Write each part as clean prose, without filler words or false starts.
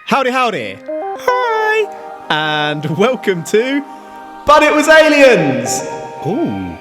Howdy, howdy. Hi. And welcome to But It Was Aliens. Ooh.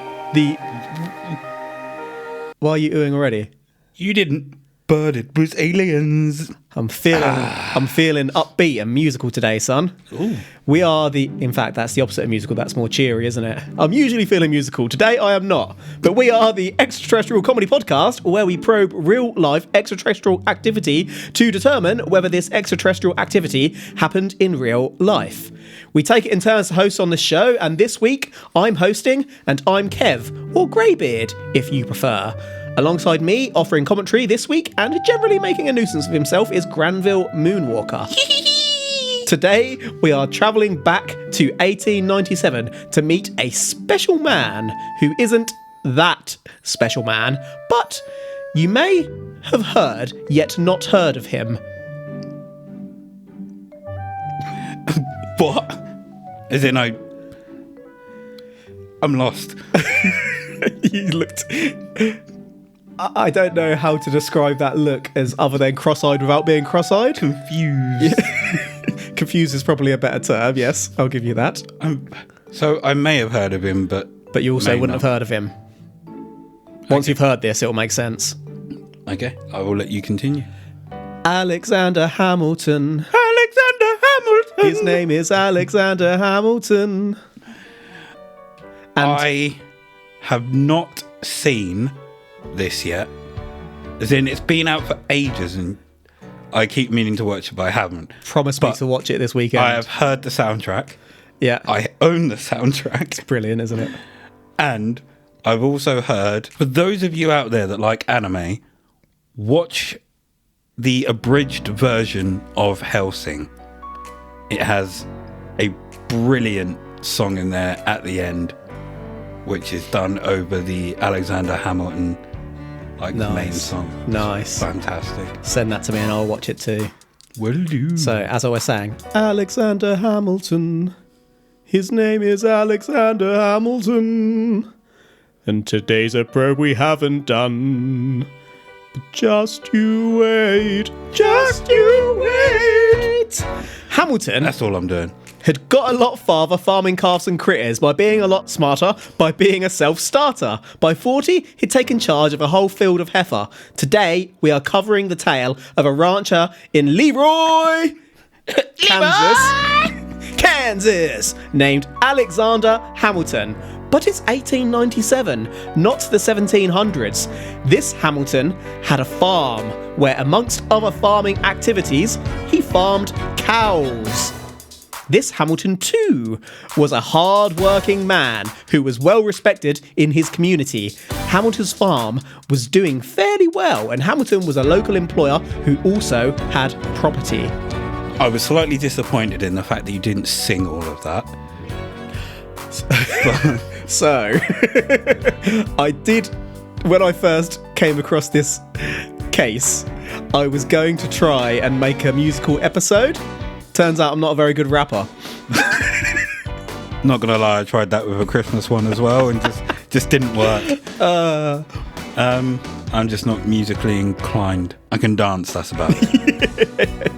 Why are you oohing already? You didn't, but it was aliens. I'm feeling upbeat and musical today, son. Ooh. We are in fact, that's the opposite of musical. That's more cheery, isn't it? I'm usually feeling musical. Today, I am not. But we are the Extraterrestrial Comedy Podcast, where we probe real-life extraterrestrial activity to determine whether this extraterrestrial activity happened in real life. We take it in turns to host on this show, and this week, I'm hosting, and I'm Kev, or Greybeard, if you prefer. Alongside me, offering commentary this week and generally making a nuisance of himself, is Granville Moonwalker. Today, we are travelling back to 1897 to meet a special man who isn't that special man, but you may have heard, yet not heard of him. What? As in, I'm lost. You looked... I don't know how to describe that look as other than cross-eyed without being cross-eyed. Confused. Confused is probably a better term, yes. I'll give you that. So I may have heard of him, but you also wouldn't have heard of him. Once you've heard this, it'll make sense. Okay, I will let you continue. Alexander Hamilton. Alexander Hamilton! His name is Alexander Hamilton. And I have not seen this yet. As in, it's been out for ages and I keep meaning to watch it, but I haven't. Promise me to watch it this weekend. I have heard the soundtrack. Yeah. I own the soundtrack. It's brilliant, isn't it? And I've also heard, for those of you out there that like anime, watch the abridged version of Hellsing. It has a brilliant song in there at the end, which is done over the Alexander Hamilton main song. Nice. Fantastic. Send that to me and I'll watch it too. Will do. So, as I was saying, Alexander Hamilton. His name is Alexander Hamilton. And today's a probe we haven't done. But just you wait. Just you wait. Hamilton. That's all I'm doing. Had got a lot farther farming calves and critters by being a lot smarter, by being a self-starter. By 40, he'd taken charge of a whole field of heifer. Today, we are covering the tale of a rancher in Leroy, Kansas, named Alexander Hamilton. But it's 1897, not the 1700s. This Hamilton had a farm where, amongst other farming activities, he farmed cows. This Hamilton, too, was a hard-working man who was well respected in his community. Hamilton's farm was doing fairly well, and Hamilton was a local employer who also had property. I was slightly disappointed in the fact that you didn't sing all of that. So, I did, when I first came across this case, I was going to try and make a musical episode. Turns out I'm not a very good rapper. Not gonna lie, I tried that with a Christmas one as well and just didn't work. I'm just not musically inclined. I can dance, that's about it.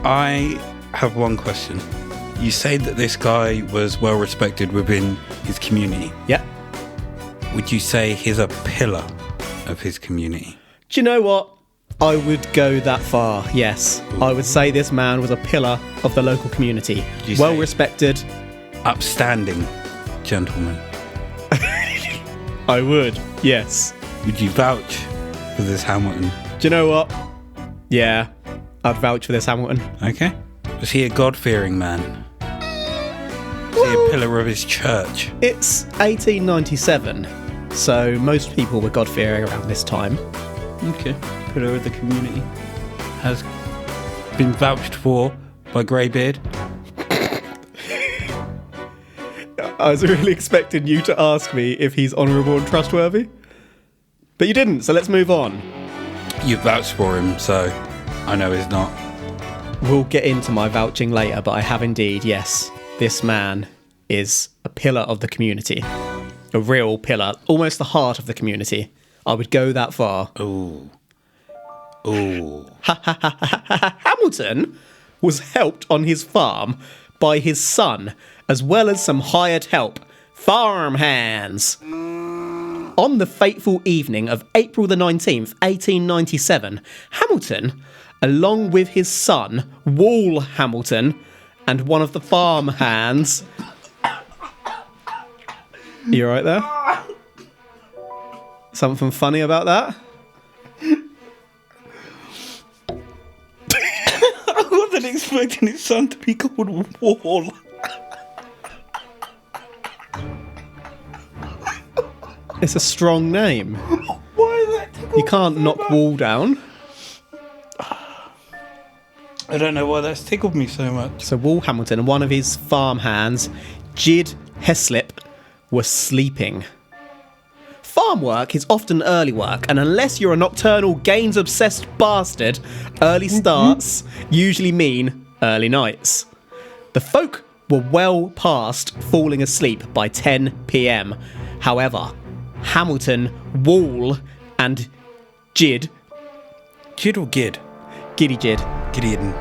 I have one question. You say that this guy was well respected within his community. Yeah. Would you say he's a pillar of his community? Do you know what? I would go that far, yes. Ooh. I would say this man was a pillar of the local community. Well respected. Upstanding gentleman. I would, yes. Would you vouch for this Hamilton? Do you know what? Yeah, I'd vouch for this Hamilton. Okay. Was he a God-fearing man? Was he a pillar of his church? It's 1897, so most people were God-fearing around this time. Okay. Pillar of the community. Has been vouched for by Greybeard. I was really expecting you to ask me if he's honourable and trustworthy. But you didn't, so let's move on. You vouched for him, so I know he's not. We'll get into my vouching later, but I have indeed, yes. This man is a pillar of the community. A real pillar. Almost the heart of the community. I would go that far. Ooh. Ooh. Hamilton was helped on his farm by his son, as well as some hired help, farm hands. On the fateful evening of April the 19th, 1897, Hamilton, along with his son, Wall Hamilton, and one of the farm hands... You right there? Something funny about that? I wasn't expecting his son to be called Wall. It's a strong name. Why is that? You can't knock Wall down. I don't know why that's tickled me so much. So Wall Hamilton and one of his farm hands, Jid Heslip, were sleeping. Farm work is often early work, and unless you're a nocturnal, gains-obsessed bastard, early starts usually mean early nights. The folk were well past falling asleep by 10 p.m. However, Hamilton, Wall, and Jid... Jid or Gid? Giddy Jid. Gideon.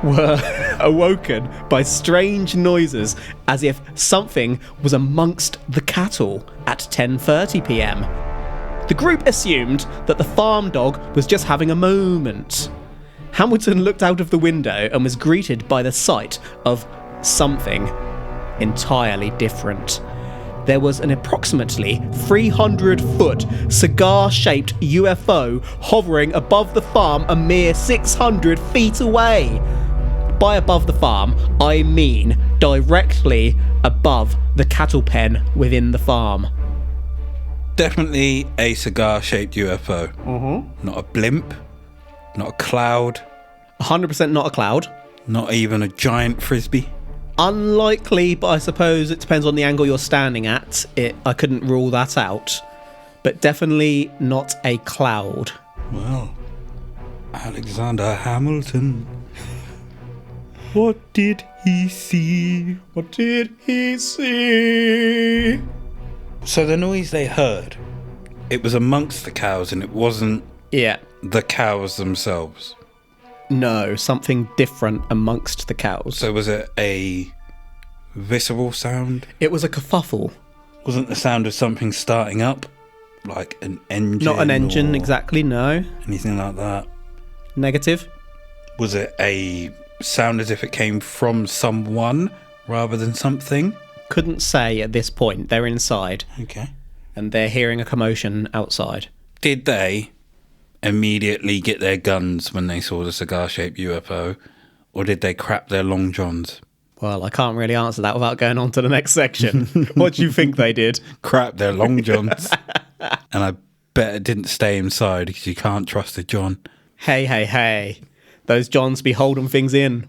Were awoken by strange noises as if something was amongst the cattle at 10:30 p.m. The group assumed that the farm dog was just having a moment. Hamilton looked out of the window and was greeted by the sight of something entirely different. There was an approximately 300-foot cigar-shaped UFO hovering above the farm a mere 600 feet away. By above the farm, I mean directly above the cattle pen within the farm. Definitely a cigar-shaped UFO. Mm-hmm. Not a blimp. Not a cloud. 100% not a cloud. Not even a giant frisbee. Unlikely, but I suppose it depends on the angle you're standing at. I couldn't rule that out. But definitely not a cloud. Well, Alexander Hamilton. What did he see? What did he see? So the noise they heard, it was amongst the cows and it wasn't the cows themselves. No, something different amongst the cows. So was it a visceral sound? It was a kerfuffle. Wasn't the sound of something starting up? Like an engine? Not an engine, exactly, no. Anything like that? Negative. Was it a sound as if it came from someone rather than something? Couldn't say at this point. They're inside. Okay. And they're hearing a commotion outside. Did they immediately get their guns when they saw the cigar-shaped UFO, or did they crap their long johns? Well, I can't really answer that without going on to the next section. What do you think they did? Crap their long johns. And I bet it didn't stay inside because you can't trust a john. Hey. Those johns be holding things in.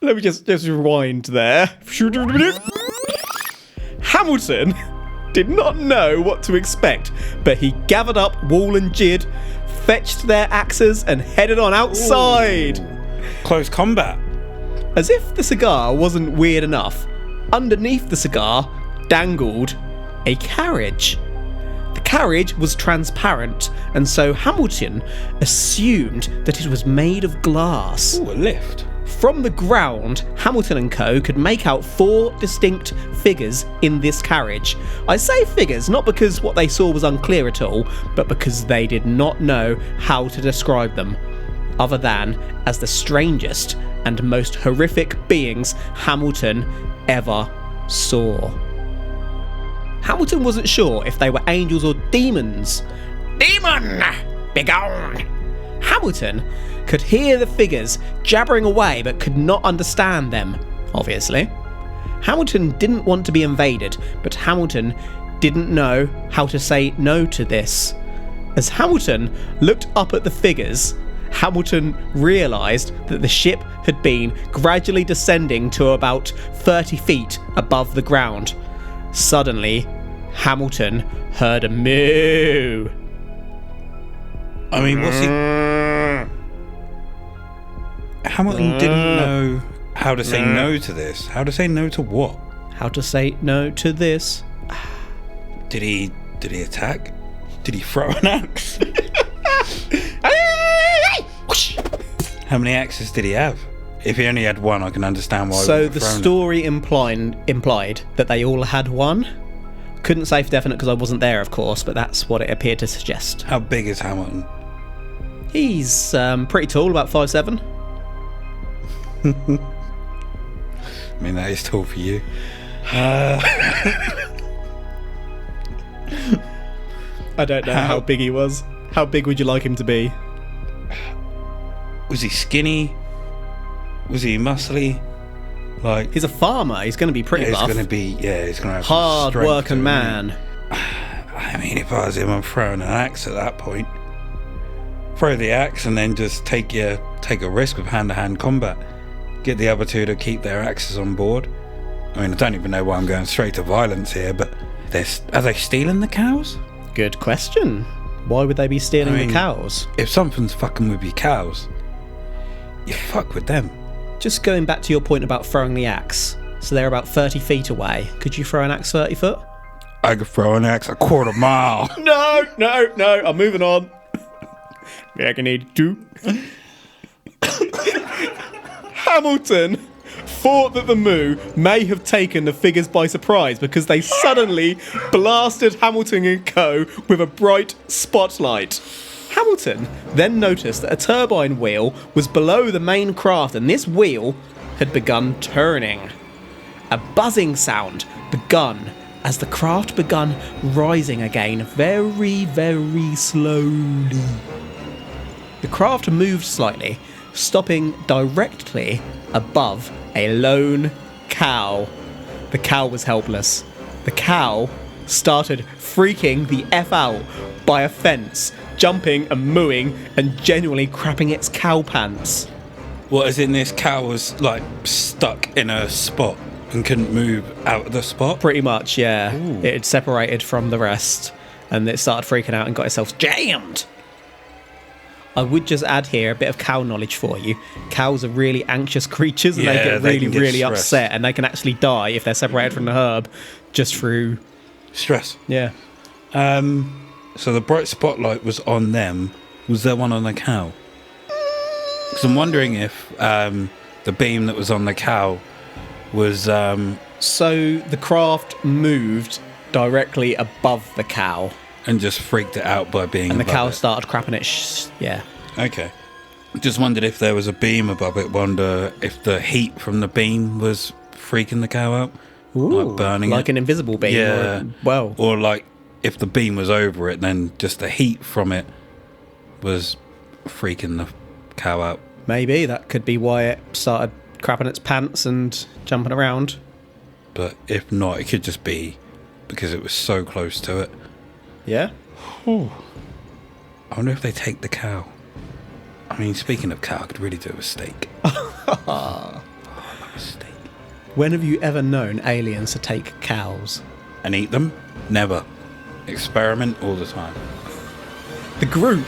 Let me just rewind there. Hamilton did not know what to expect, but he gathered up Wall and Jid, fetched their axes, and headed on outside. Ooh. Close combat. As if the cigar wasn't weird enough, underneath the cigar dangled a carriage. The carriage was transparent, and so Hamilton assumed that it was made of glass. Ooh, a lift. From the ground, Hamilton and co. could make out 4 distinct figures in this carriage. I say figures not because what they saw was unclear at all, but because they did not know how to describe them, other than as the strangest and most horrific beings Hamilton ever saw. Hamilton wasn't sure if they were angels or demons. Demon! Begone! Hamilton could hear the figures jabbering away but could not understand them, obviously. Hamilton didn't want to be invaded, but Hamilton didn't know how to say no to this. As Hamilton looked up at the figures, Hamilton realised that the ship had been gradually descending to about 30 feet above the ground. Suddenly, Hamilton heard a moo. I mean, what's he... Hamilton didn't know how to say no to this. How to say no to what? How to say no to this? Did he attack? Did he throw an axe? How many axes did he have? If he only had one, I can understand why. So the story implied that they all had one. Couldn't say for definite because I wasn't there, of course, but that's what it appeared to suggest. How big is Hamilton? He's pretty tall, about 5'7". I mean, that is tall for you. I don't know how big he was. How big would you like him to be? Was he skinny? Was he muscly? Like, He's a farmer. He's going to be pretty he's buff. going to be, he's going to have Hard strength to working him. man. I mean, if I was him, I'm throwing an axe at that point. Throw the axe and then just take a risk with hand-to-hand combat. Get the other two to keep their axes on board. I mean, I don't even know why I'm going straight to violence here, but are they stealing the cows? Good question. Why would they be stealing I mean, the cows? If something's fucking with your cows, you fuck with them. Just going back to your point about throwing the axe. So they're about 30 feet away. Could you throw an axe 30 foot? I could throw an axe a quarter mile. No. I'm moving on. I can need two. Hamilton thought that the moo may have taken the figures by surprise because they suddenly blasted Hamilton and co. with a bright spotlight. Hamilton then noticed that a turbine wheel was below the main craft and this wheel had begun turning. A buzzing sound begun as the craft begun rising again very, very slowly. The craft moved slightly, stopping directly above a lone cow. The cow was helpless. The cow started freaking the F out by a fence, jumping and mooing and genuinely crapping its cow pants. What, as in this cow was like stuck in a spot and couldn't move out of the spot? Pretty much, yeah. Ooh. It had separated from the rest and it started freaking out and got itself jammed. I would just add here a bit of cow knowledge for you. Cows are really anxious creatures and they get really stressed. upset and they can actually die if they're separated from the herd just through... Stress. Yeah. So the bright spotlight was on them. Was there one on the cow? Because I'm wondering if the beam that was on the cow was... So the craft moved directly above the cow. and just freaked it out by being And the above cow it. started crapping it. Yeah. Okay. Just wondered if there was a beam above it. Wonder if the heat from the beam was freaking the cow out. Like burning like it. an invisible beam. Yeah. Or Or like if the beam was over it, then just the heat from it was freaking the cow out. maybe that could be why it started crapping its pants and jumping around. But if not, it could just be because it was so close to it. Yeah. I wonder if they take the cow. I mean, speaking of cow, I could really do it with steak. Steak. When have you ever known aliens to take cows? And eat them? Never. Experiment all the time. The group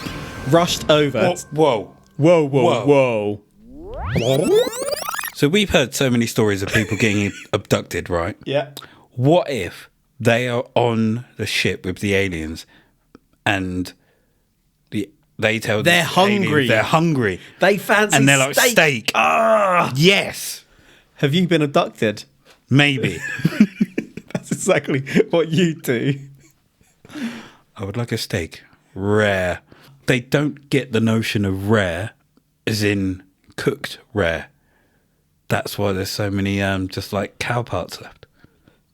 rushed over. Whoa. Whoa. So we've heard so many stories of people getting abducted, right? Yeah. What if they are on the ship with the aliens and they tell They're the hungry. aliens they're hungry. They fancy And they're like, steak. steak. Ah, yes. Have you been abducted? Maybe. That's exactly what you do. I would like a steak. Rare. They don't get the notion of rare as in cooked rare. That's why there's so many just like cow parts left.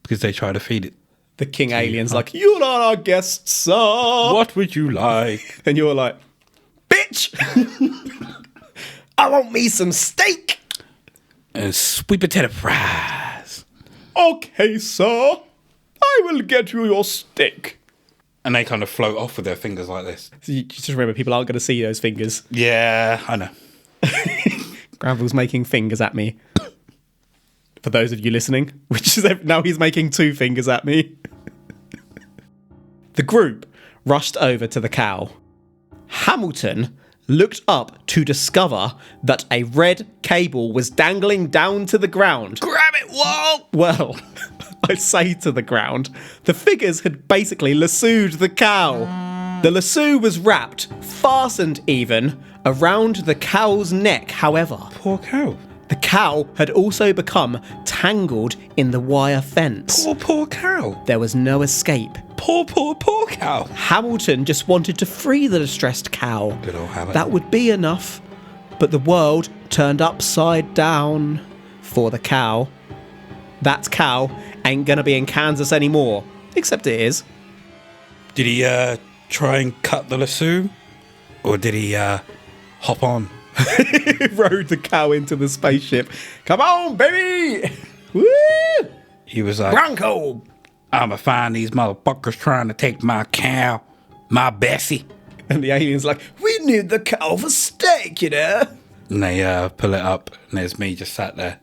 Because they try to feed it. The king alien's like, you're not our guest, sir. What would you like? And you're like, bitch! I want me some steak. Sweet potato fries. Okay, sir. I will get you your steak. And they kind of float off with their fingers like this. So you just remember, people aren't going to see those fingers. Yeah, I know. Granville's making fingers at me. For those of you listening, which is now he's making two fingers at me. The group rushed over to the cow. Hamilton looked up to discover that a red cable was dangling down to the ground. Grab it, whoa! Well, I say to the ground. The figures had basically lassoed the cow. The lasso was wrapped, fastened even, around the cow's neck, however. Poor cow. The cow had also become tangled in the wire fence. Poor cow. There was no escape. Poor cow. Hamilton just wanted to free the distressed cow. Good old Hamilton. That would be enough. But the world turned upside down for the cow. That cow ain't gonna be in Kansas anymore. Except it is. Did he try and cut the lasso? Or did he hop on? Rode the cow into the spaceship. Come on, baby! Woo! He was like, Bronco! I'ma find these motherfuckers trying to take my cow, my Bessie. And the alien's like, we need the cow for steak, you know? And they pull it up, and there's me just sat there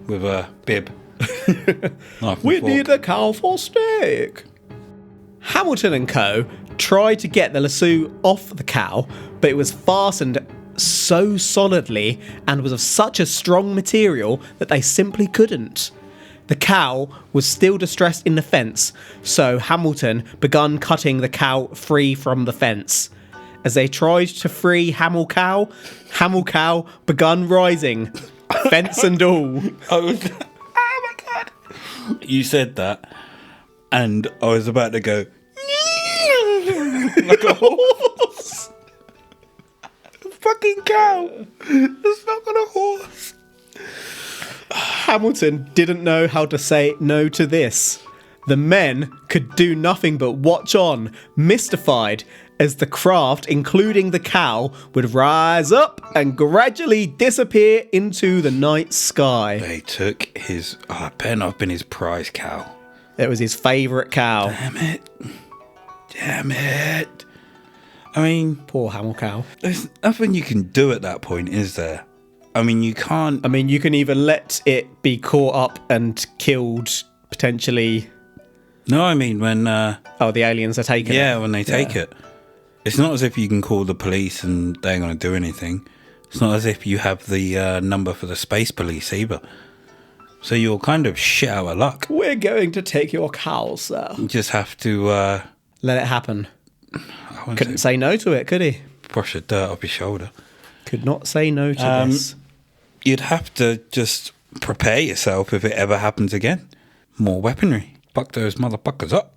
with a bib. We need the cow for steak. Hamilton and co. tried to get the lasso off the cow, but it was fastened so solidly and was of such a strong material that they simply couldn't. The cow was still distressed in the fence, so Hamilton began cutting the cow free from the fence. As they tried to free Hamel cow began rising, fence and all. Oh my god! You said that, and I was about to go like a horse. Fucking cow! It's not got a horse. Hamilton didn't know how to say no to this. The men could do nothing but watch on, mystified, as the craft, including the cow, would rise up and gradually disappear into the night sky. They took his. Oh, it better not have been his prize cow. It was his favourite cow. Damn it. I mean, Poor Hamel cow. there's nothing you can do at that point, is there? I mean, you can't. I mean, you can either let it be caught up and killed, potentially. No, I mean, when. Oh, the aliens are taking it. Yeah, when they take it. It's not as if you can call the police and they ain't going to do anything. It's not as if you have the number for the space police either. So you're kind of shit out of luck. We're going to take your cow, sir. You just have to Let it happen. Couldn't say no to it, could he? brush the dirt off your shoulder. Could not say no to this. You'd have to just prepare yourself if it ever happens again. More weaponry. Fuck those motherfuckers up.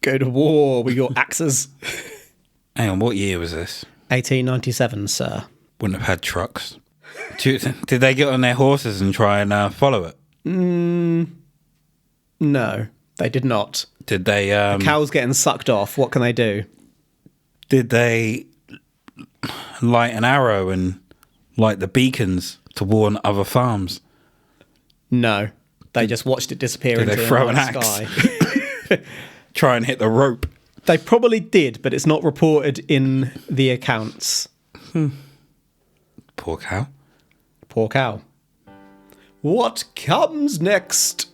Go to war with your axes. Hang on, what year was this? 1897, sir. Wouldn't have had trucks. Did they get on their horses and try and follow it? No, they did not. Did they... Cow's getting sucked off. What can they do? Did they light an arrow and light the beacons to warn other farms? No. They just watched it disappear Did into they throw the an night axe? sky. Try and hit the rope. They probably did, but it's not reported in the accounts. Poor cow. Poor cow. What comes next?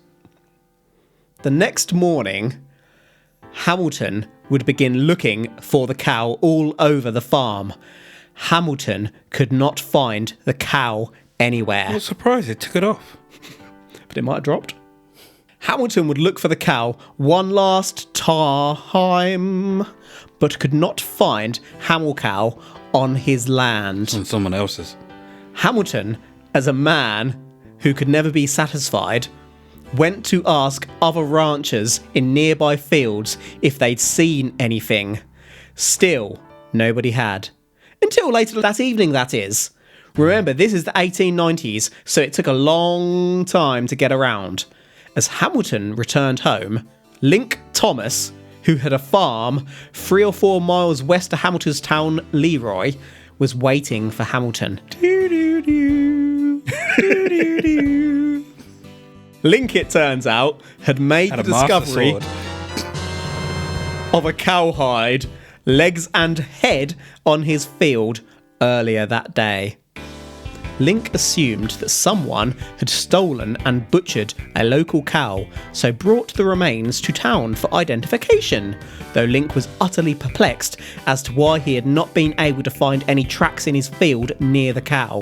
The next morning, Hamilton would begin looking for the cow all over the farm. Hamilton could not find the cow anywhere. What surprise, it took it off. But it might have dropped. Hamilton would look for the cow one last time, but could not find Hamel cow on his land. On someone else's. Hamilton, as a man who could never be satisfied, went to ask other ranchers in nearby fields if they'd seen anything. Still, nobody had. Until later that evening, that is. Remember, this is the 1890s, so it took a long time to get around. As Hamilton returned home, Link Thomas, who had a farm 3 or 4 miles west of Hamilton's town, Leroy, was waiting for Hamilton. Link, it turns out, had made the discovery of a cowhide, legs and head on his field earlier that day. Link assumed that someone had stolen and butchered a local cow, so brought the remains to town for identification, though Link was utterly perplexed as to why he had not been able to find any tracks in his field near the cow.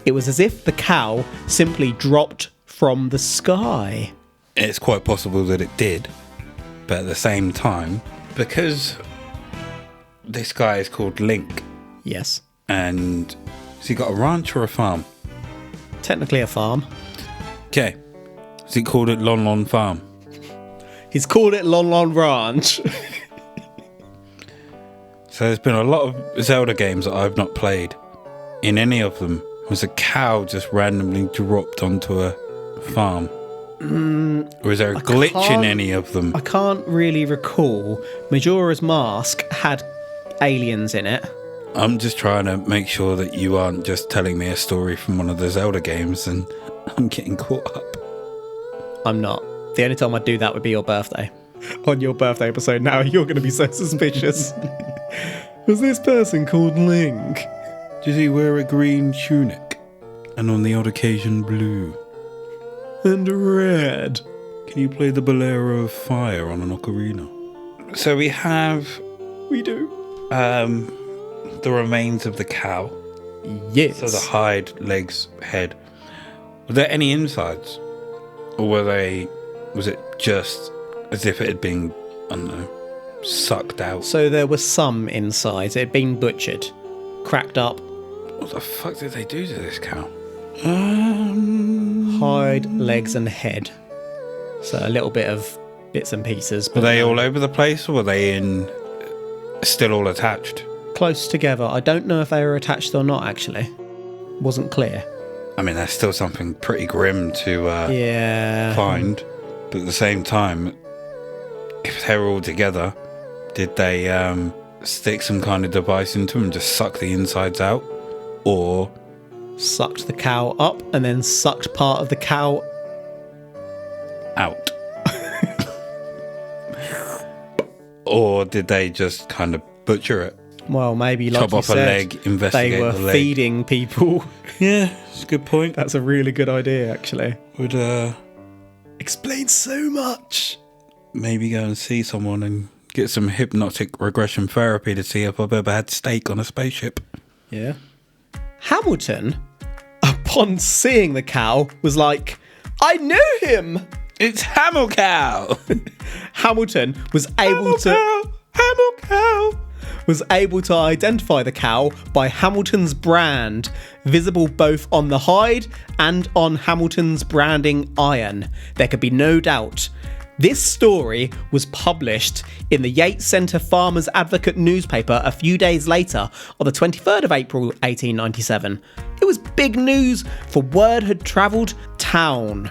It was as if the cow simply dropped from the sky. It's quite possible that it did, but at the same time, because this guy is called Link. Yes. And has he got a ranch or a farm? Technically a farm. Okay. Has he called it Lon Lon Farm? He's called it Lon Lon Ranch. So there's been a lot of Zelda games that I've not played. In any of them, was a cow just randomly dropped onto a farm? Or is there a glitch in any of them? I can't really recall. Majora's Mask had aliens in it. I'm just trying to make sure that you aren't just telling me a story from one of the Zelda games and I'm getting caught up. I'm not. The only time I'd do that would be your birthday. On your birthday episode now, you're going to be so suspicious. Was this person called Link? Does he wear a green tunic? And on the odd occasion blue? And red. Can you play the Bolero of Fire on an ocarina? So we have... We do. The remains of the cow. Yes. So the hide, legs, head. Were there any insides? Or was it just as if it had been, I don't know, sucked out? So there were some insides. It had been butchered. Cracked up. What the fuck did they do to this cow? Hide, legs and head. So a little bit of bits and pieces. Were they all over the place or were they still all attached? Close together. I don't know if they were attached or not, actually. Wasn't clear. I mean, that's still something pretty grim to find. But at the same time, if they were all together, did they stick some kind of device into them and just suck the insides out? Or sucked the cow up and then sucked part of the cow out? Or did they just kind of butcher it? Well, maybe like chop you off said, a leg, investigate they were the leg. feeding people. Yeah, it's a good point. That's a really good idea, actually. Would explains so much. Maybe go and see someone and get some hypnotic regression therapy to see if I've ever had steak on a spaceship. Yeah. Hamilton, upon seeing the cow, was like, I knew him! It's Hamel Cow! Hamilton was able to identify the cow by Hamilton's brand, visible both on the hide and on Hamilton's branding iron. There could be no doubt. This story was published in the Yates Centre Farmers Advocate newspaper a few days later, on the 23rd of April 1897. It was big news, for word had travelled town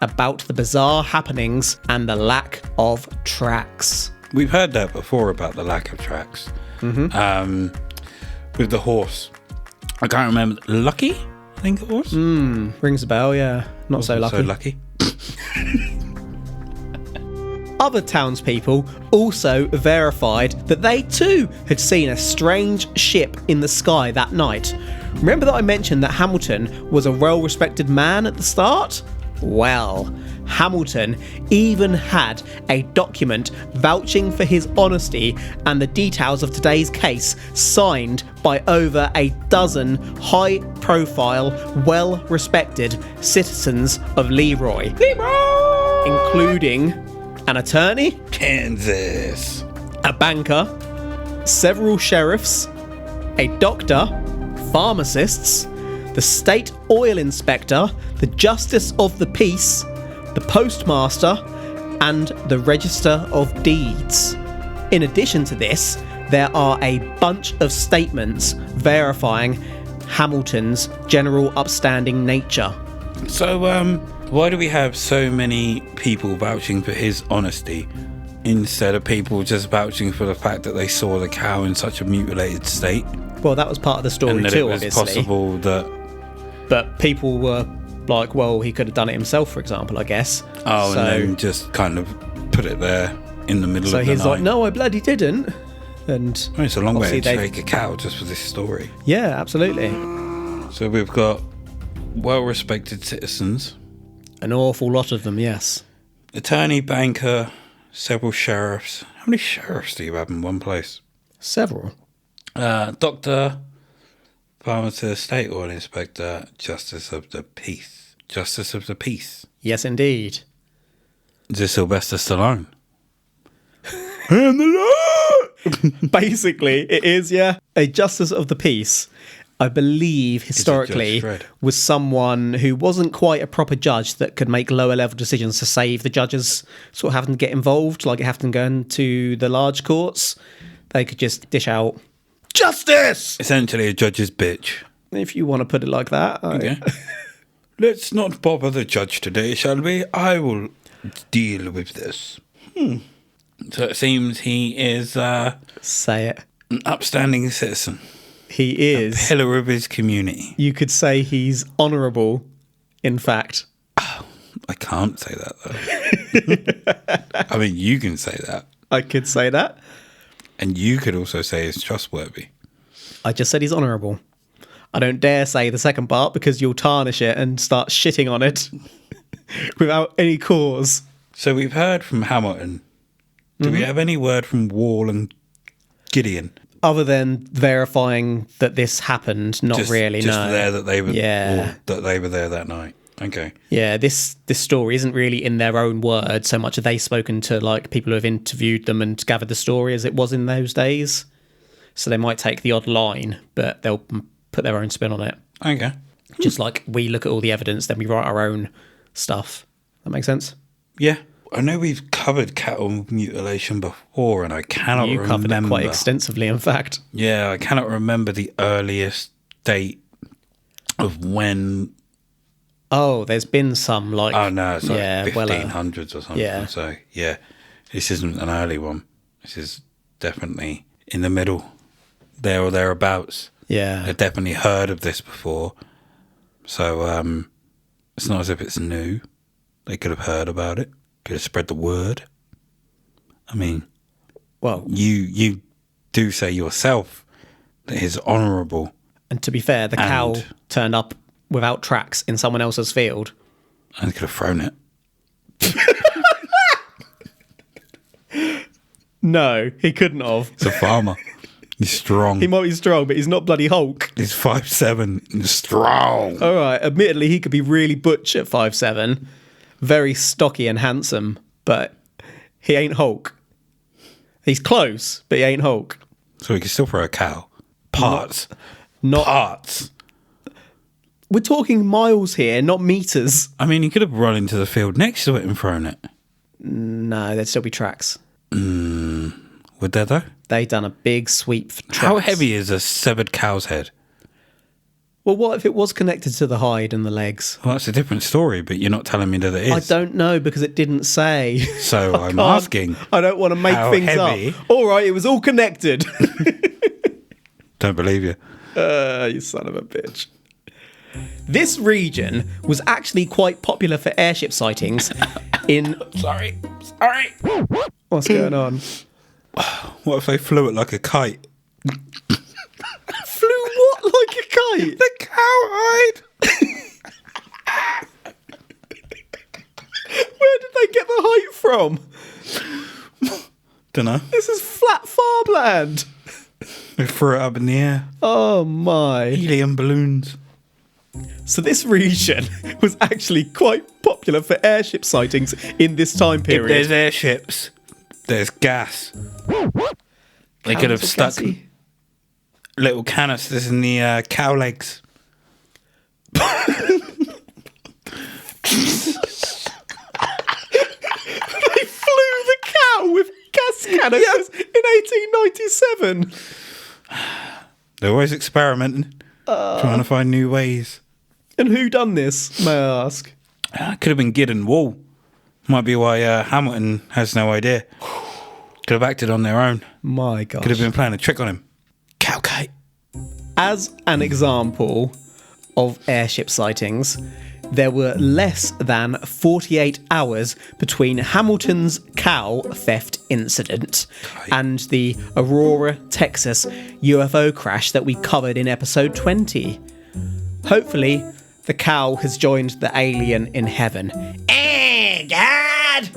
about the bizarre happenings and the lack of tracks. We've heard that before about the lack of tracks. Mm-hmm. With the horse. I can't remember. Lucky, I think it was. Rings a bell, yeah. Not so lucky. So lucky. Other townspeople also verified that they too had seen a strange ship in the sky that night. Remember that I mentioned that Hamilton was a well-respected man at the start? Well, Hamilton even had a document vouching for his honesty and the details of today's case, signed by over a dozen high-profile, well-respected citizens of Leroy. Including an attorney, Kansas, a banker, several sheriffs, a doctor, pharmacists, the state oil inspector, the justice of the peace, the postmaster, and the register of deeds. In addition to this, there are a bunch of statements verifying Hamilton's general upstanding nature. So, why do we have so many people vouching for his honesty instead of people just vouching for the fact that they saw the cow in such a mutilated state? Well, that was part of the story and that too, it was obviously. Possible that... But people were like, well, he could have done it himself, for example, I guess. Oh, so, and then just kind of put it there in the middle of the night. So he's like, no, I bloody didn't. And it's a long way to take a cow just for this story. Yeah, absolutely. So we've got well-respected citizens. An awful lot of them, yes. Attorney, banker, several sheriffs. How many sheriffs do you have in one place? Several. Doctor, pharmacist, state oil inspector, justice of the peace. Justice of the peace. Yes, indeed. Is this Sylvester Stallone? I am the law! Basically, it is, yeah. A justice of the peace, I believe, historically, was someone who wasn't quite a proper judge that could make lower level decisions to save the judges sort of having to get involved, like having to go into the large courts. They could just dish out justice! Essentially a judge's bitch. If you want to put it like that. Okay. Let's not bother the judge today, shall we? I will deal with this. So it seems he is Say it. an upstanding citizen. He is. A pillar of his community. You could say he's honourable, in fact. I can't say that, though. I mean, you can say that. I could say that. And you could also say he's trustworthy. I just said he's honourable. I don't dare say the second part because you'll tarnish it and start shitting on it without any cause. So we've heard from Hamilton. Do we have any word from Wall and Gideon? Other than verifying that this happened, not really, just no. there that they were, Yeah. that they were there that night. Okay. Yeah, this story isn't really in their own words so much. Have they spoken to like people who have interviewed them and gathered the story as it was in those days? So they might take the odd line, but they'll put their own spin on it. Okay. Just like we look at all the evidence, then we write our own stuff. That makes sense? Yeah. I know we've covered cattle mutilation before, and I cannot remember. You covered it quite extensively, in fact. Yeah, I cannot remember the earliest date of when. Oh, there's been some like. Oh no, it's like yeah, 1500s or something. Yeah. So yeah, this isn't an early one. This is definitely in the middle, there or thereabouts. Yeah, I've definitely heard of this before. So it's not as if it's new. They could have heard about it. Could have spread the word. I mean, well, you do say yourself that he's honourable. And to be fair, the cow turned up without tracks in someone else's field. And could have thrown it. No, he couldn't have. He's a farmer. He's strong. He might be strong, but he's not bloody Hulk. He's 5'7", and strong. All right, admittedly, he could be really butch at 5'7", very stocky and handsome, but he ain't Hulk. He's close, but he ain't Hulk. So he can still throw a cow. Parts. Not Parts. We're talking miles here, not meters. I mean, he could have run into the field next to it and thrown it. No, there'd still be tracks. Would there, though? They done a big sweep for tracks. How heavy is a severed cow's head? Well, what if it was connected to the hide and the legs? Well, that's a different story, but you're not telling me that it is. I don't know because it didn't say. So I'm asking. I don't want to make how things heavy? up. All right, it was all connected. Don't believe you. You son of a bitch. This region was actually quite popular for airship sightings in... Sorry. What's going on? What if they flew it like a kite? Flew what like a kite? The cow hide. Where did they get the height from? Dunno. This is flat farmland. They threw it up in the air. Oh my. Helium balloons. So this region was actually quite popular for airship sightings in this time period. If there's airships, there's gas. They could have stuck little canisters in the cow legs. They flew the cow with gas canisters in 1897. They're always experimenting, trying to find new ways. And who done this, may I ask? Could have been Gideon Wall. Might be why Hamilton has no idea. Could have acted on their own. My gosh. Could have been playing a trick on him. Cow kite. As an example of airship sightings, there were less than 48 hours between Hamilton's cow theft incident and the Aurora, Texas UFO crash that we covered in episode 20. Hopefully, the cow has joined the alien in heaven. Hey, God!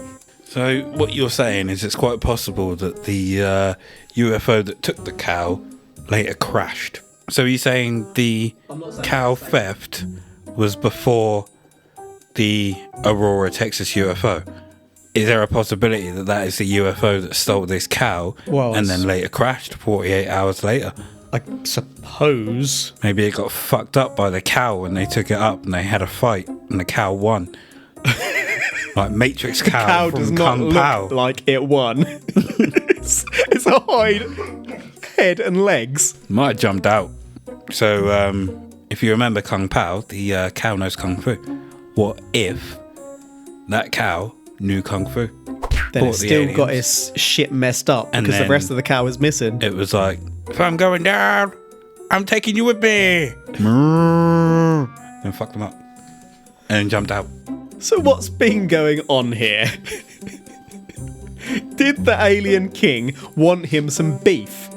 So what you're saying is it's quite possible that the UFO that took the cow later crashed. So you're saying the cow theft was before the Aurora, Texas UFO? is there a possibility that that is the UFO that stole this cow Well, and then later crashed 48 hours later? I suppose. Maybe it got fucked up by the cow when they took it up and they had a fight and the cow won. Like Matrix cow, Cow from does not Kung look Pao. like it won. it's a hide, head and legs. Might have jumped out. So, if you remember Kung Pao, the cow knows Kung Fu. What if that cow knew Kung Fu? Then Fought it's the still got aliens. its shit messed up And because the then- rest of the cow is missing. It was like, if I'm going down, I'm taking you with me. And fucked them up. And then jumped out. So what's been going on here? Did the alien king want him some beef?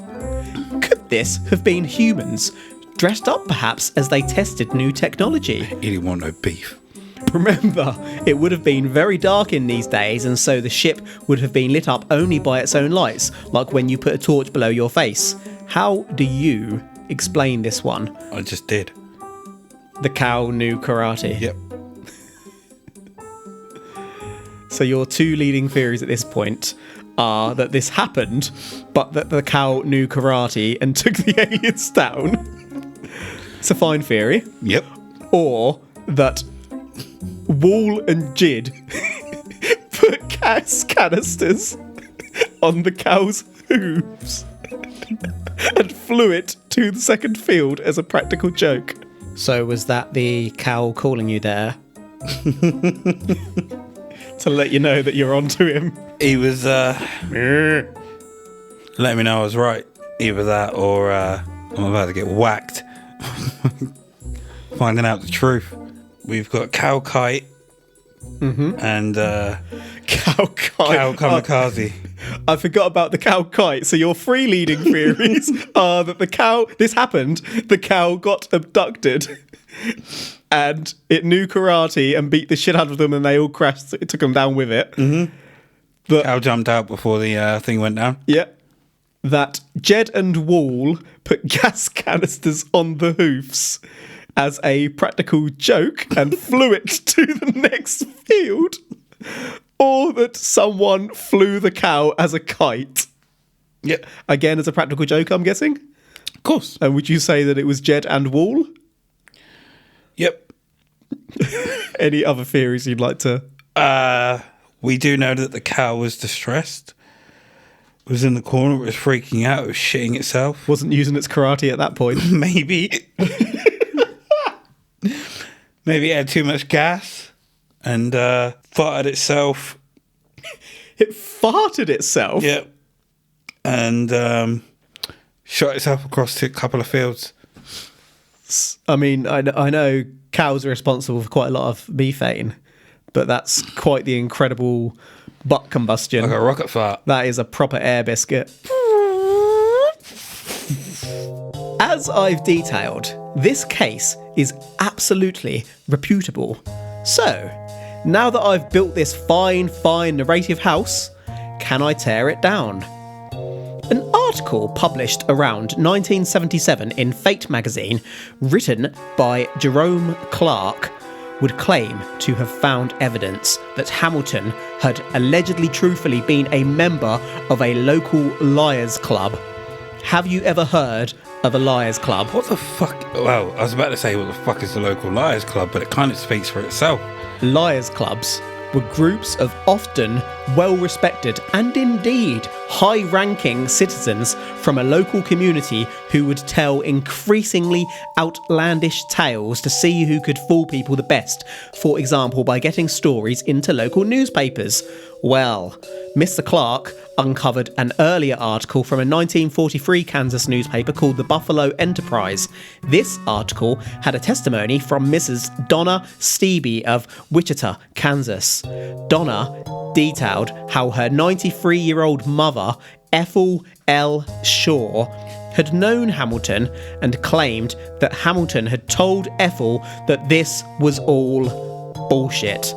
Could this have been humans, dressed up perhaps as they tested new technology? He didn't want no beef. Remember, it would have been very dark in these days, and so the ship would have been lit up only by its own lights, like when you put a torch below your face. How do you explain this one? I just did. The cow knew karate. Yep. So your two leading theories at this point are that this happened, but that the cow knew karate and took the aliens down. It's a fine theory. Yep. Or that Wall and Jid put gas canisters on the cow's hooves and flew it to the second field as a practical joke. So was that the cow calling you there? To let you know that you're onto him. He was letting me know I was right. Either that or I'm about to get whacked. Finding out the truth. We've got cow kite and Cow kite. cow kamikaze. I forgot about the cow kite. So your three leading theories are that this happened, the cow got abducted, and it knew karate and beat the shit out of them, and they all crashed. It took them down with it. Cow jumped out before the thing went down. Yeah. That Jed and Wall put gas canisters on the hoofs as a practical joke and flew it to the next field. Or that someone flew the cow as a kite. Yep. Again, as a practical joke, I'm guessing. Of course. And would you say that it was Jed and Wall? Yep. Any other theories you'd like to... We do know that the cow was distressed. Was in the corner, it was freaking out, it was shitting itself. Wasn't using its karate at that point. Maybe. Maybe it had too much gas and farted itself. It farted itself? Yep. And shot itself across a couple of fields. I mean, I know cows are responsible for quite a lot of methane, but that's quite the incredible butt combustion. Like a rocket fart. That is a proper air biscuit. As I've detailed, this case is absolutely reputable. So, now that I've built this fine narrative house, can I tear it down? An article published around 1977 in Fate magazine, written by Jerome Clark, would claim to have found evidence that Hamilton had allegedly truthfully been a member of a local liars club. Have you ever heard of a liars club? What the fuck? Well, I was about to say what the fuck is the local liars club, but it kind of speaks for itself. Liars clubs were groups of often well-respected and indeed high-ranking citizens from a local community who would tell increasingly outlandish tales to see who could fool people the best, for example by getting stories into local newspapers. Well, Mr. Clark uncovered an earlier article from a 1943 Kansas newspaper called the Buffalo Enterprise. This article had a testimony from Mrs. Donna Steby of Wichita, Kansas. Donna detailed how her 93-year-old mother, Ethel L. Shaw, had known Hamilton and claimed that Hamilton had told Ethel that this was all bullshit.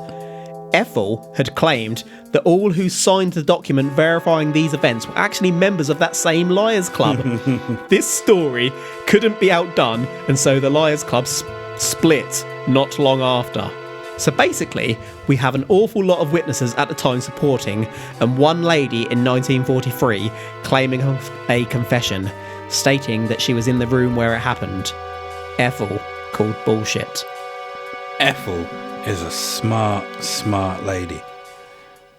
Ethel had claimed that all who signed the document verifying these events were actually members of that same Liars Club. This story couldn't be outdone, and so the Liars Club split not long after. So basically, we have an awful lot of witnesses at the time supporting, and one lady in 1943 claiming a confession, stating that she was in the room where it happened. Ethel called bullshit. Ethel is a smart lady.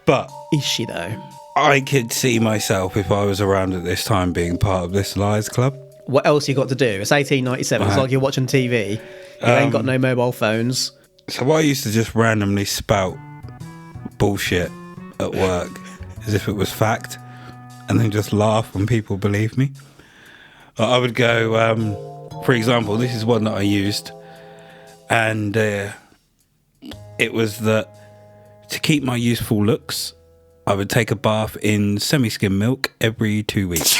But Is she though? I could see myself, if I was around at this time, being part of this Liars Club. What else you got to do? It's 1897. It's like you're watching TV. You ain't got no mobile phones. So I used to just randomly spout bullshit at work as if it was fact, and then just laugh when people believe me. I would go, for example, this is one that I used, and it was that to keep my youthful looks, I would take a bath in semi-skim milk every 2 weeks.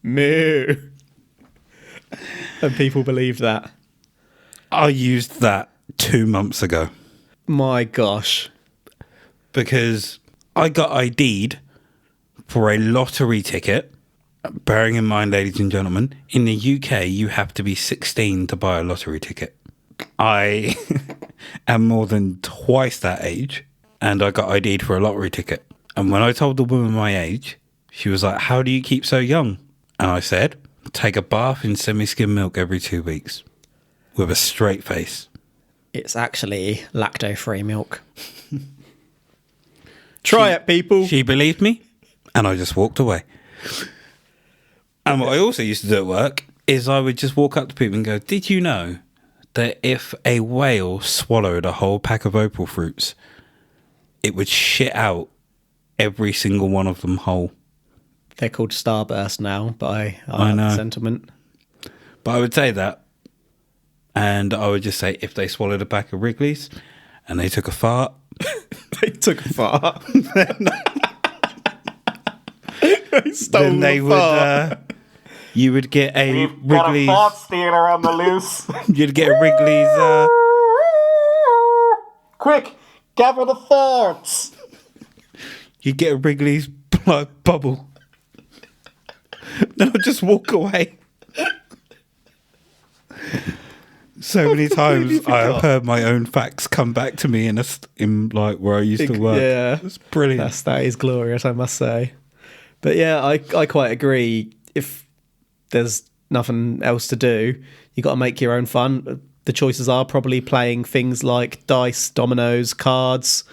No. And people believed that. I used that 2 months ago. My gosh. Because I got ID'd for a lottery ticket. Bearing in mind, ladies and gentlemen, in the UK, you have to be 16 to buy a lottery ticket. I am more than twice that age, and I got ID'd for a lottery ticket. And when I told the woman my age, she was like, "How do you keep so young?" And I said, "Take a bath in semi-skim milk every 2 weeks." With a straight face. It's actually lacto-free milk. Try it, people. She believed me, and I just walked away. And what I also used to do at work is I would just walk up to people and go, "Did you know that if a whale swallowed a whole pack of opal fruits, it would shit out every single one of them whole?" They're called Starburst now, by I know. sentiment. But I would say that, and I would just say, if they swallowed a pack of Wrigley's and they took a fart, They took a fart. then they would. You would get a Wrigley's. Got a fart stealer on the loose. You'd get a Wrigley's. Quick, gather the farts. You'd get a Wrigley's bubble. Then I'd just walk away. So many times I have heard my own facts come back to me in like where I used to work. Yeah, it's brilliant. That is glorious, I must say. But yeah, I quite agree. If there's nothing else to do, you got to make your own fun. The choices are probably playing things like dice, dominoes, cards,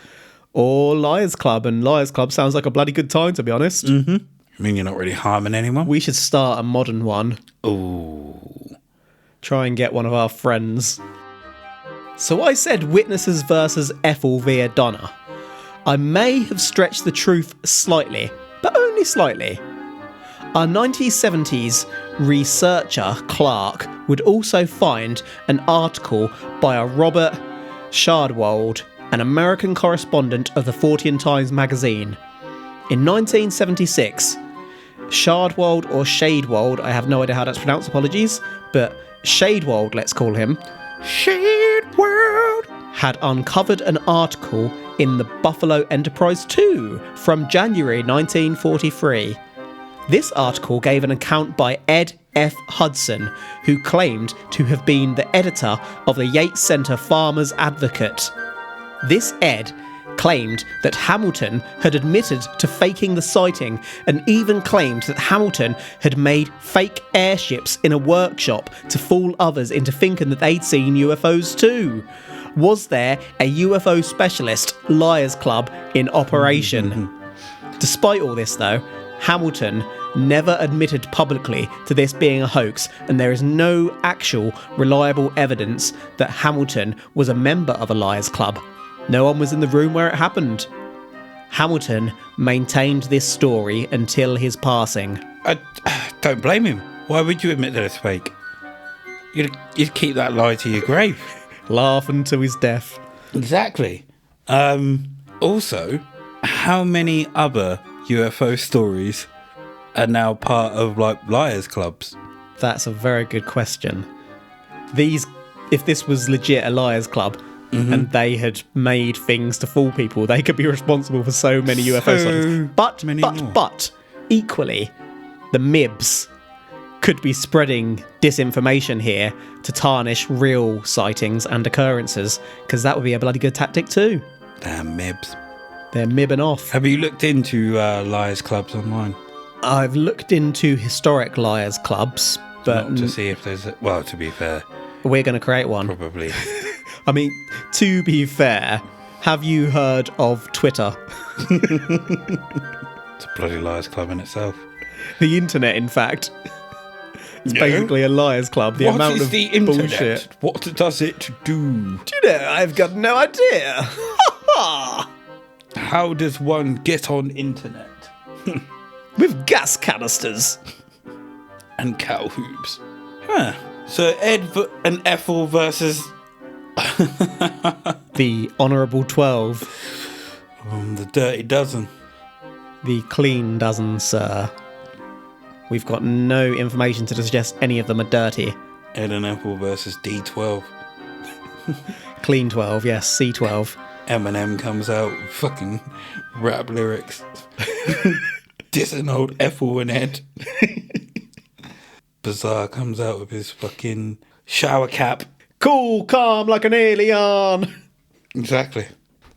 or Liars Club. And Liars Club sounds like a bloody good time, to be honest. Mm-hmm. I mean, you're not really harming anyone. We should start a modern one. Ooh. Try and get one of our friends. So I said witnesses versus Ethel via Donna. I may have stretched the truth slightly, but only slightly. Our 1970s researcher, Clark, would also find an article by a Robert Shardwold, an American correspondent of the Fortean Times magazine. In 1976, Shardwold or Shadewald, I have no idea how that's pronounced, apologies, but Shadewald, let's call him, Shadewald, had uncovered an article in the Buffalo Enterprise 2 from January 1943. This article gave an account by Ed F. Hudson, who claimed to have been the editor of the Yates Center Farmers Advocate. This Ed claimed that Hamilton had admitted to faking the sighting and even claimed that Hamilton had made fake airships in a workshop to fool others into thinking that they'd seen UFOs too. Was there a UFO specialist Liars Club in operation? Despite all this though, Hamilton never admitted publicly to this being a hoax, and there is no actual reliable evidence that Hamilton was a member of a Liars Club. No one was in the room where it happened. Hamilton maintained this story until his passing. I don't blame him. Why would you admit that it's fake? You'd keep that lie to your grave. Laughing to his death. Exactly. Also, how many other UFO stories are now part of like Liars Clubs? That's a very good question. If this was legit a Liars Club, and they had made things to fool people, they could be responsible for so many UFO stories. But equally, the Mibs could be spreading disinformation here to tarnish real sightings and occurrences, because that would be a bloody good tactic too. Damn mibs. They're mibbing off. Have you looked into liars clubs online? I've looked into historic liars clubs, but Not to see if there's well, to be fair, we're going to create one. probably. I mean, to be fair, have you heard of Twitter? It's a bloody liars club in itself. The internet, in fact. It's No. basically a liars club. The What amount is of the internet? bullshit. What does it do? Do you know, I've got no idea. How does one get on internet? With gas canisters. And cow hoops. Huh. So and Ethel versus The Honourable 12. the Dirty Dozen. The clean dozen, sir. We've got no information to suggest any of them are dirty. Ed and Ethel versus D12. Clean 12, yes, C12. Eminem comes out with fucking rap lyrics. Dissing old Ethel and Ed. Bizarre comes out with his fucking shower cap. Cool, calm like an alien. Exactly.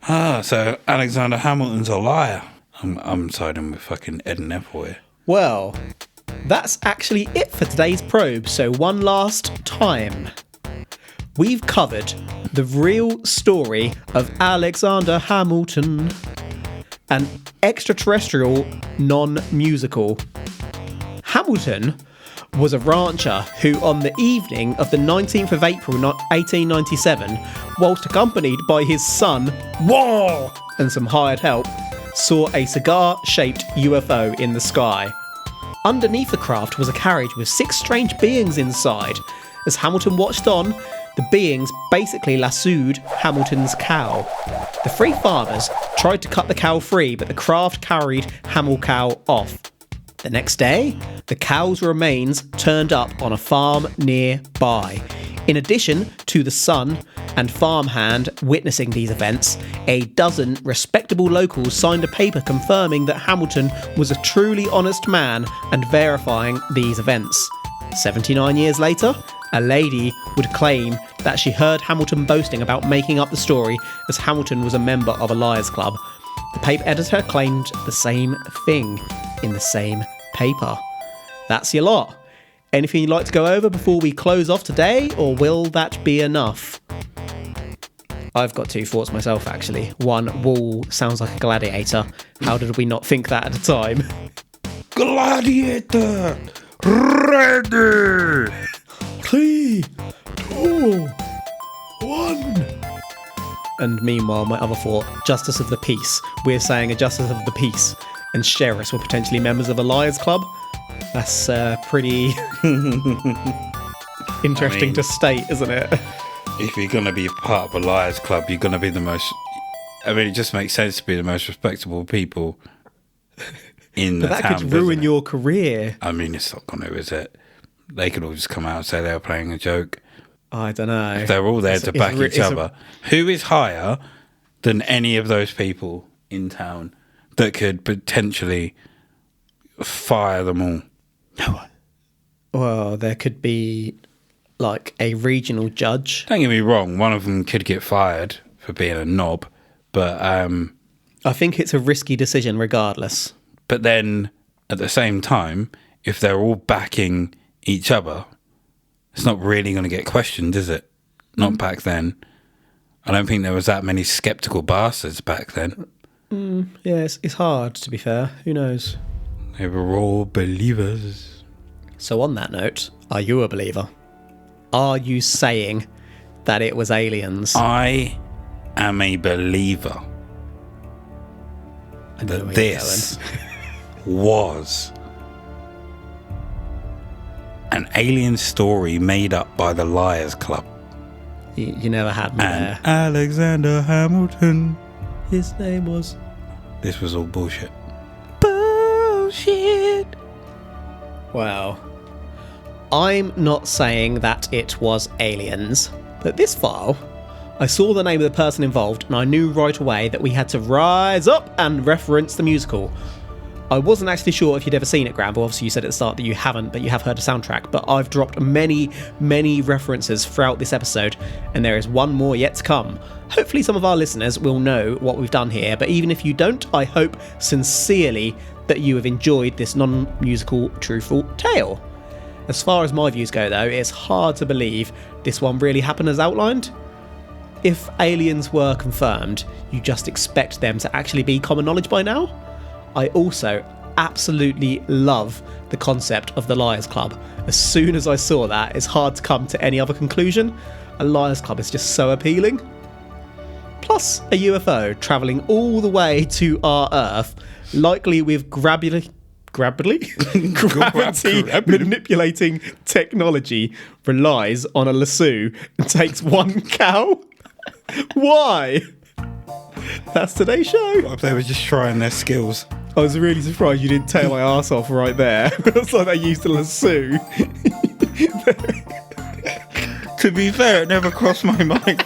So Alexander Hamilton's a liar. I'm siding with fucking Ed and Ethel here. Well, that's actually it for today's probe, so one last time. We've covered the real story of Alexander Hamilton, an extraterrestrial non-musical. Hamilton was a rancher who, on the evening of the 19th of April 1897, whilst accompanied by his son, Wah, and some hired help, saw a cigar-shaped UFO in the sky. Underneath the craft was a carriage with 6 strange beings inside. As Hamilton watched on, the beings basically lassoed Hamilton's cow. The 3 farmers tried to cut the cow free, but the craft carried Hamil cow off. The next day, the cow's remains turned up on a farm nearby. In addition to the son and farmhand witnessing these events, a dozen respectable locals signed a paper confirming that Hamilton was a truly honest man and verifying these events. 79 years later, a lady would claim that she heard Hamilton boasting about making up the story, as Hamilton was a member of a liars club. The paper editor claimed the same thing in the same paper. That's your lot. Anything you'd like to go over before we close off today, or will that be enough? I've got 2 thoughts myself, actually. One, Wall sounds like a gladiator. How did we not think that at the time? Gladiator! Ready! 3, 2, 1. And meanwhile, my other thought, Justice of the Peace. We're saying a Justice of the Peace, and sheriffs were potentially members of a liars club. That's pretty interesting to state, isn't it? If you're going to be a part of a liars club, you're going to be the most... I mean, it just makes sense to be the most respectable people in the But that town. could ruin doesn't it? your career. I mean, it's not going to, is it? They could all just come out and say they were playing a joke. I don't know. They're all there to back each it's other. Who is higher than any of those people in town that could potentially fire them all? No one. Well, there could be like a regional judge. Don't get me wrong, one of them could get fired for being a knob, but I think it's a risky decision regardless. but then at the same time, if they're all backing each other, it's not really going to get questioned, is it? Not back then. I don't think there was that many skeptical bastards back then. Yeah, it's hard, to be fair. Who knows? They were all believers. So on that note, are you a believer? Are you saying that it was aliens? I am a believer I know where that you're this was an alien story made up by the Liars Club. going. You never had me And there. Alexander Hamilton. His name was... This was all bullshit. Bullshit. Well, I'm not saying that it was aliens, but this file, I saw the name of the person involved and I knew right away that we had to rise up and reference the musical. I wasn't actually sure if you'd ever seen it, Gramble. Obviously, you said at the start that you haven't, but you have heard the soundtrack. But I've dropped many, many references throughout this episode, and there is one more yet to come. Hopefully, some of our listeners will know what we've done here, but even if you don't, I hope sincerely that you have enjoyed this non-musical truthful tale. As far as my views go, though, it's hard to believe this one really happened as outlined. If aliens were confirmed, you just expect them to actually be common knowledge by now. I also absolutely love the concept of the Liars Club. As soon as I saw that, it's hard to come to any other conclusion. A Liars Club is just so appealing. Plus, a UFO travelling all the way to our Earth, likely with gravity manipulating technology, relies on a lasso and takes one cow. Why? That's today's show. They were just trying their skills. I was really surprised you didn't tail my arse off right there. It's like they used a lasso. To be fair, it never crossed my mind.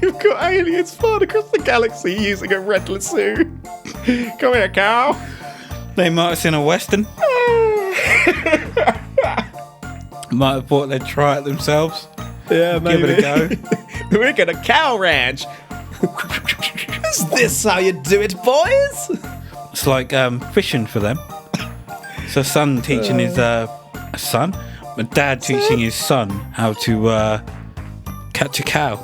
You've got aliens flying across the galaxy using a red lasso. Come here, cow. They might have seen a western. Might have thought they'd try it themselves. Yeah, maybe. Give it a go. We're going to cow ranch. Is this how you do it, boys? It's like fishing for them. So son teaching his son, but dad teaching his son how to catch a cow.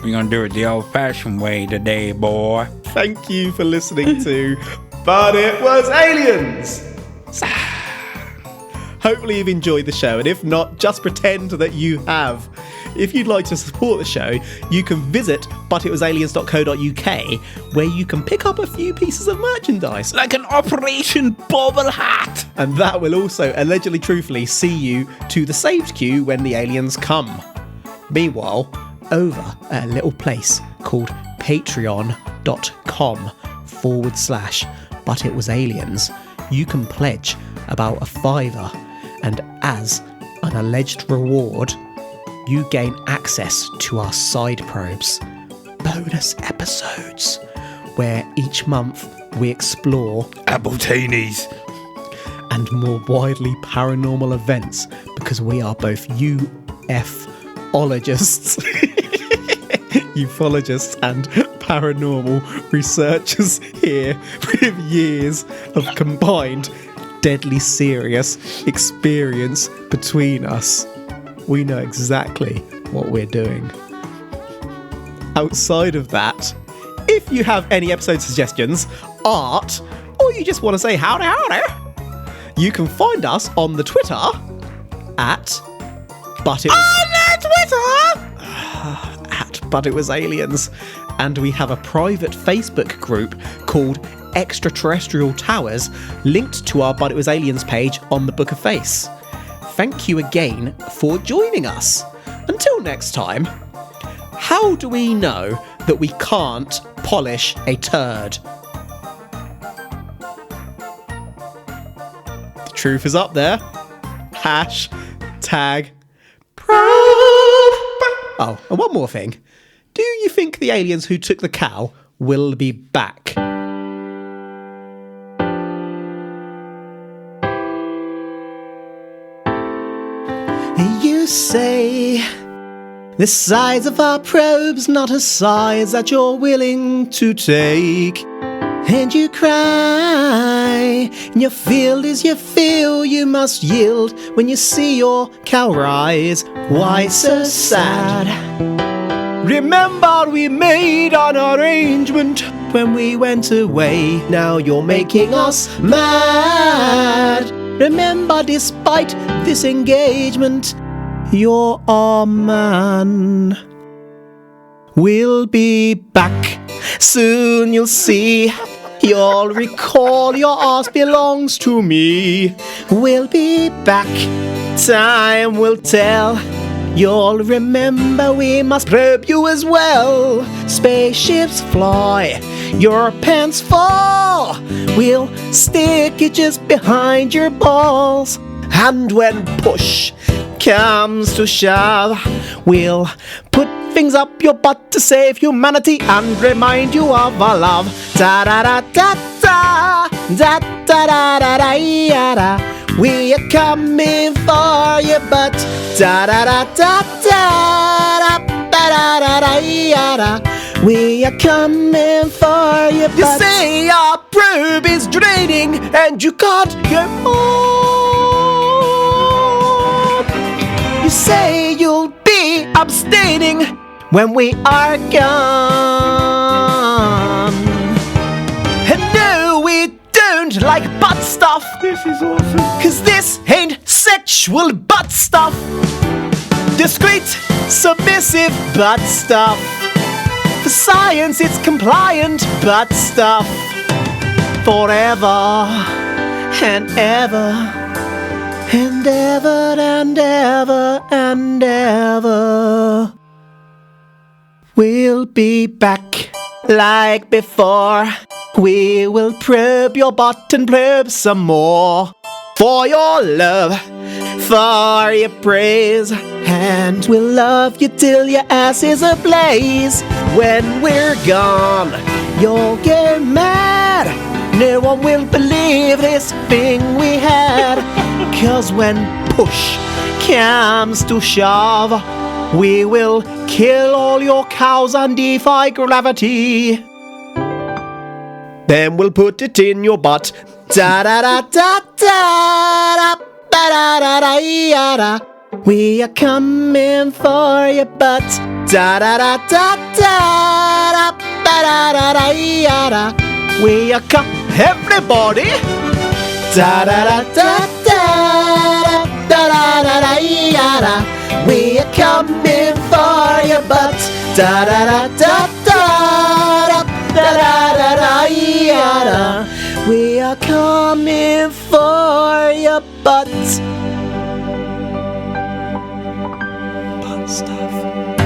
We're going to do it the old-fashioned way today, boy. Thank you for listening to But It Was Aliens. Hopefully you've enjoyed the show, and if not, just pretend that you have. If you'd like to support the show, you can visit butitwasaliens.co.uk, where you can pick up a few pieces of merchandise. Like an Operation Bobble Hat. And that will also, allegedly truthfully, see you to the saved queue when the aliens come. Meanwhile, over at a little place called patreon.com/butitwasaliens, you can pledge about £5, and as an alleged reward, you gain access to our side probes, bonus episodes, where each month we explore Appletainies and more widely paranormal events, because we are both ufologists, ufologists and paranormal researchers here with years of combined deadly serious experience between us. We know exactly what we're doing. Outside of that, if you have any episode suggestions, art, or you just want to say howdy, you can find us on the Twitter at But It Was Aliens. And we have a private Facebook group called Extraterrestrial Towers, linked to our But It Was Aliens page on the Book of Face. Thank you again for joining us. Until next time, how do we know that we can't polish a turd? The truth is up there. #probe. Oh, and one more thing. Do you think the aliens who took the cow will be back? You say the size of our probe's not a size that you're willing to take. And you cry, and your field is your feel, you must yield when you see your cow rise. Why so sad? Remember we made an arrangement when we went away. Now you're making us mad. Remember, despite this engagement, you're our man. We'll be back soon, you'll see. You'll recall your ass belongs to me. We'll be back, time will tell. You'll remember we must probe you as well. Spaceships fly, your pants fall. We'll stick it just behind your balls. And when push comes to shove, we'll put things up your butt to save humanity and remind you of our love. Da da da da da. da da da da da da da. We are coming for your butt. Da da da da da da da da da da. We are coming for your butt. You say our probe is draining and you can't go on. You say you'll be abstaining when we are gone. And no, we don't like butt stuff. This is awesome. 'Cause this ain't sexual butt stuff. Discreet, submissive butt stuff. For science, it's compliant butt stuff. Forever and ever and ever and ever and ever. We'll be back like before. We will probe your butt and probe some more. For your love, for your praise, and we'll love you till your ass is ablaze. When we're gone, you'll get mad. No one will believe this thing we had. 'Cause when push comes to shove, we will kill all your cows and defy gravity. Then we'll put it in your butt. Da da da da da da da da da da. We are coming for your butt. Da da da da da da da da da da. We are everybody. Da da da da da da da da da. We are coming for your butt. Da da da da da da da da da. We are coming for your butt. Butt stuff.